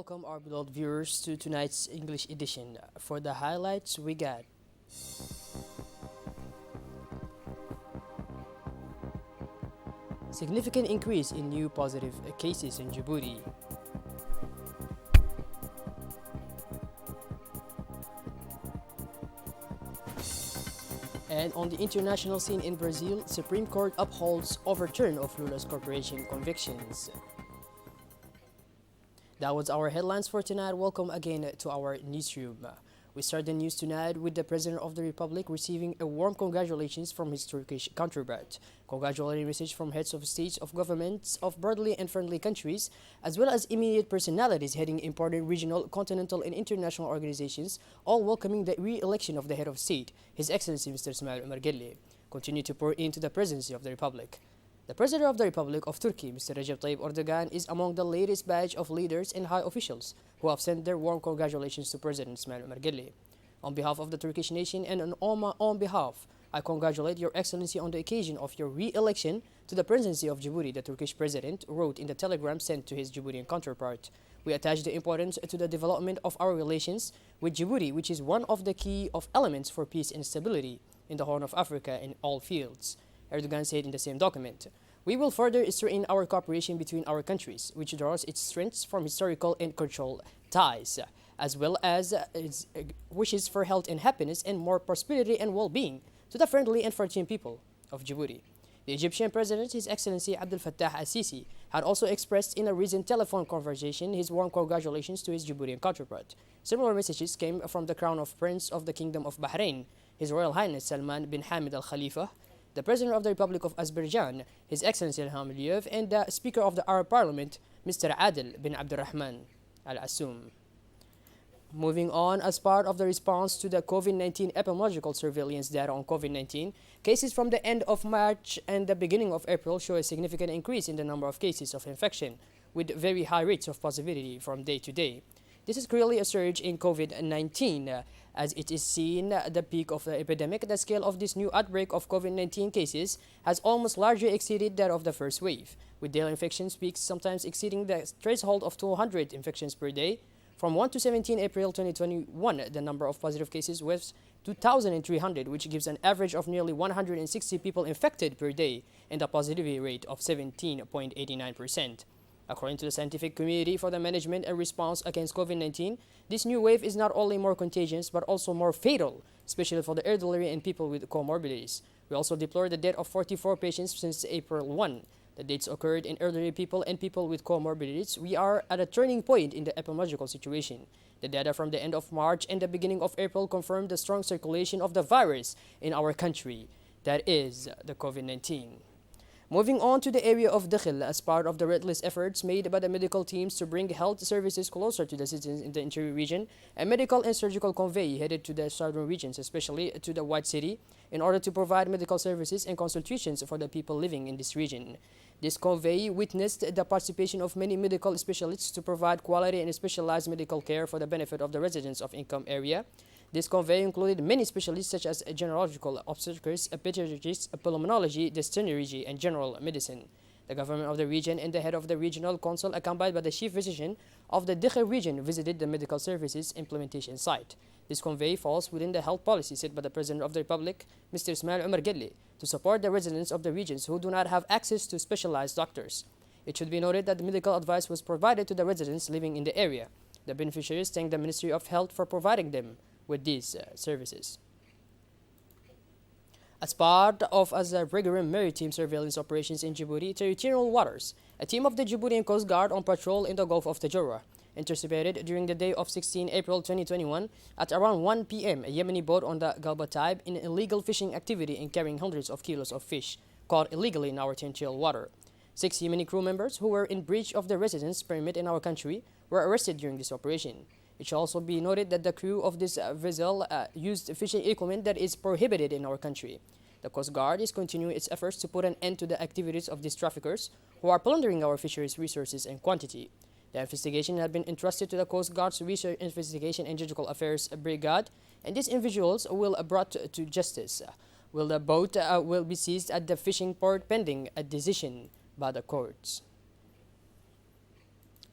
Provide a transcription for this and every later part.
welcome our beloved viewers to tonight's English edition. For the highlights, we got significant increase in new positive cases in Djibouti. And on the international scene in Brazil, Supreme Court upholds overturn of Lula's corporation convictions. That was our headlines for tonight. Welcome again to our newsroom. We start the news tonight with the President of the Republic receiving a warm congratulations from his Turkish counterpart. Congratulatory message from heads of states of governments of brotherly and friendly countries, as well as immediate personalities heading important regional, continental, and international organizations, all welcoming the re-election of the head of state, His Excellency Mr. Ismail Omar Guelleh, continue to pour into the presidency of the Republic. The President of the Republic of Turkey, Mr. Recep Tayyip Erdogan, is among the latest batch of leaders and high officials who have sent their warm congratulations to President Ismail Omar Guelleh. On behalf of the Turkish nation and on my own behalf, I congratulate Your Excellency on the occasion of your re-election to the presidency of Djibouti, the Turkish President wrote in the telegram sent to his Djiboutian counterpart. We attach the importance to the development of our relations with Djibouti, which is one of the key of elements for peace and stability in the Horn of Africa in all fields. Erdogan said in the same document. We will further strengthen our cooperation between our countries, which draws its strengths from historical and cultural ties, as well as its wishes for health and happiness and more prosperity and well-being to the friendly and fortunate people of Djibouti. The Egyptian President, His Excellency Abdel Fattah al-Sisi, had also expressed in a recent telephone conversation his warm congratulations to his Djiboutian counterpart. Similar messages came from the Crown of Prince of the Kingdom of Bahrain, His Royal Highness Salman bin Hamid Al Khalifa, the President of the Republic of Azerbaijan, His Excellency Ilham Aliyev, and the Speaker of the Arab Parliament, Mr. Adel bin Abdurrahman Al Assoum. Moving on, as part of the response to the COVID-19 epidemiological surveillance data on COVID-19, cases from the end of March and the beginning of April show a significant increase in the number of cases of infection, with very high rates of positivity from day to day. This is clearly a surge in COVID-19. As it is seen, the peak of the epidemic, the scale of this new outbreak of COVID-19 cases has almost largely exceeded that of the first wave, with daily infections peaks sometimes exceeding the threshold of 200 infections per day. From 1 to 17 April 2021, the number of positive cases was 2,300, which gives an average of nearly 160 people infected per day and a positivity rate of 17.89%. According to the scientific community for the management and response against COVID-19, this new wave is not only more contagious but also more fatal, especially for the elderly and people with comorbidities. We also deplore the death of 44 patients since April 1. The deaths occurred in elderly people and people with comorbidities. We are at a turning point in the epidemiological situation. The data from the end of March and the beginning of April confirmed the strong circulation of the virus in our country, that is, the COVID-19. Moving on to the area of Dakhil, as part of the relentless efforts made by the medical teams to bring health services closer to the citizens in the interior region, a medical and surgical convoy headed to the southern regions, especially to the White City, in order to provide medical services and consultations for the people living in this region. This convoy witnessed the participation of many medical specialists to provide quality and specialized medical care for the benefit of the residents of income area. This convoy included many specialists such as general obstetrics, pediatrics, pulmonology, gastroenterology, and general medicine. The government of the region and the head of the regional council, accompanied by the chief physician of the Dakhil region, visited the medical services implementation site. This convoy falls within the health policy set by the President of the Republic, Mr. Ismail Omar Guelleh, to support the residents of the regions who do not have access to specialized doctors. It should be noted that the medical advice was provided to the residents living in the area. The beneficiaries thanked the Ministry of Health for providing them with these services. As part of regular maritime surveillance operations in Djibouti territorial waters, a team of the Djiboutian Coast Guard on patrol in the Gulf of Tajora intercepted during the day of 16 April 2021 at around 1 p.m. a Yemeni boat on the Galba type in illegal fishing activity and carrying hundreds of kilos of fish caught illegally in our territorial water. 6 Yemeni crew members who were in breach of the residence permit in our country were arrested during this operation. It should also be noted that the crew of this vessel used fishing equipment that is prohibited in our country. The Coast Guard is continuing its efforts to put an end to the activities of these traffickers who are plundering our fisheries resources and quantity. The investigation had been entrusted to the Coast Guard's Research Investigation and Judicial Affairs Brigade, and these individuals will be brought to justice. The boat will be seized at the fishing port pending a decision by the courts.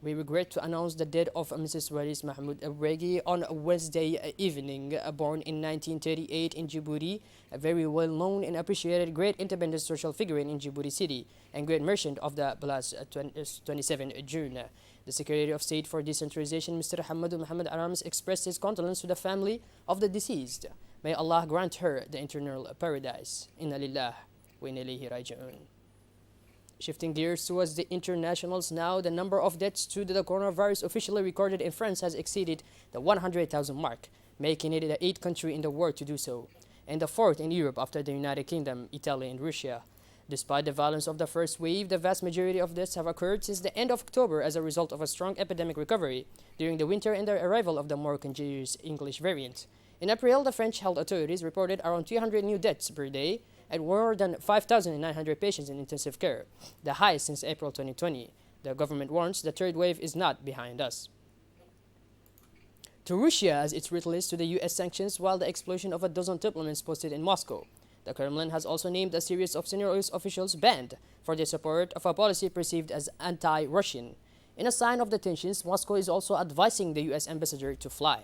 We regret to announce the death of Mrs. Waris Mahmoud Abregi on Wednesday evening, born in 1938 in Djibouti, a very well-known and appreciated great independent social figure in Djibouti city and great merchant of the last 27 June. The Secretary of State for Decentralization, Mr. Hamadou Mohamed Arams, expressed his condolence to the family of the deceased. May Allah grant her the eternal paradise. Inna lillah wa inna ilayhi raji'un. Shifting gears towards the internationals now, the number of deaths due to the coronavirus officially recorded in France has exceeded the 100,000 mark, making it the 8th country in the world to do so, and the 4th in Europe after the United Kingdom, Italy, and Russia. Despite the violence of the first wave, the vast majority of deaths have occurred since the end of October as a result of a strong epidemic recovery during the winter and the arrival of the more contagious English variant. In April, the French health authorities reported around 300 new deaths per day and more than 5,900 patients in intensive care, the highest since April 2020. The government warns the third wave is not behind us. To Russia as its retaliates to the U.S. sanctions while the explosion of a dozen diplomats posted in Moscow. The Kremlin has also named a series of senior U.S. officials banned for their support of a policy perceived as anti-Russian. In a sign of the tensions, Moscow is also advising the U.S. ambassador to fly.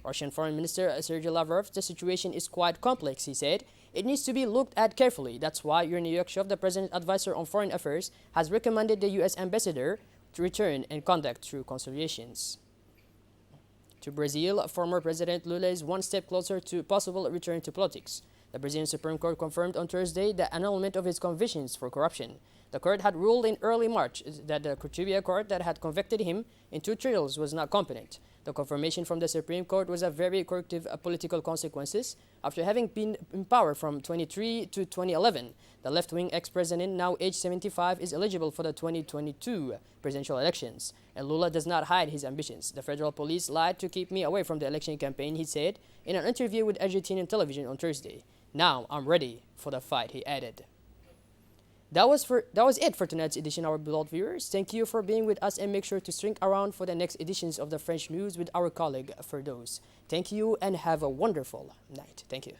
Russian Foreign Minister Sergei Lavrov, the situation is quite complex, he said. It needs to be looked at carefully. That's why Yuri Yakshev, the President's advisor on foreign affairs, has recommended the U.S. ambassador to return and conduct true conciliations. To Brazil, former President Lula is one step closer to possible return to politics. The Brazilian Supreme Court confirmed on Thursday the annulment of his convictions for corruption. The court had ruled in early March that the Curitiba court that had convicted him in 2 trials was not competent. The confirmation from the Supreme Court was a very corrective political consequences after having been in power from 2003 to 2011. The left-wing ex-president, now age 75, is eligible for the 2022 presidential elections, and Lula does not hide his ambitions. The federal police lied to keep me away from the election campaign, he said in an interview with Argentinian television on Thursday. Now I'm ready for the fight, he added. That was it for tonight's edition, our beloved viewers. Thank you for being with us and make sure to stick around for the next editions of the French News with our colleague Ferdows. Thank you and have a wonderful night. Thank you.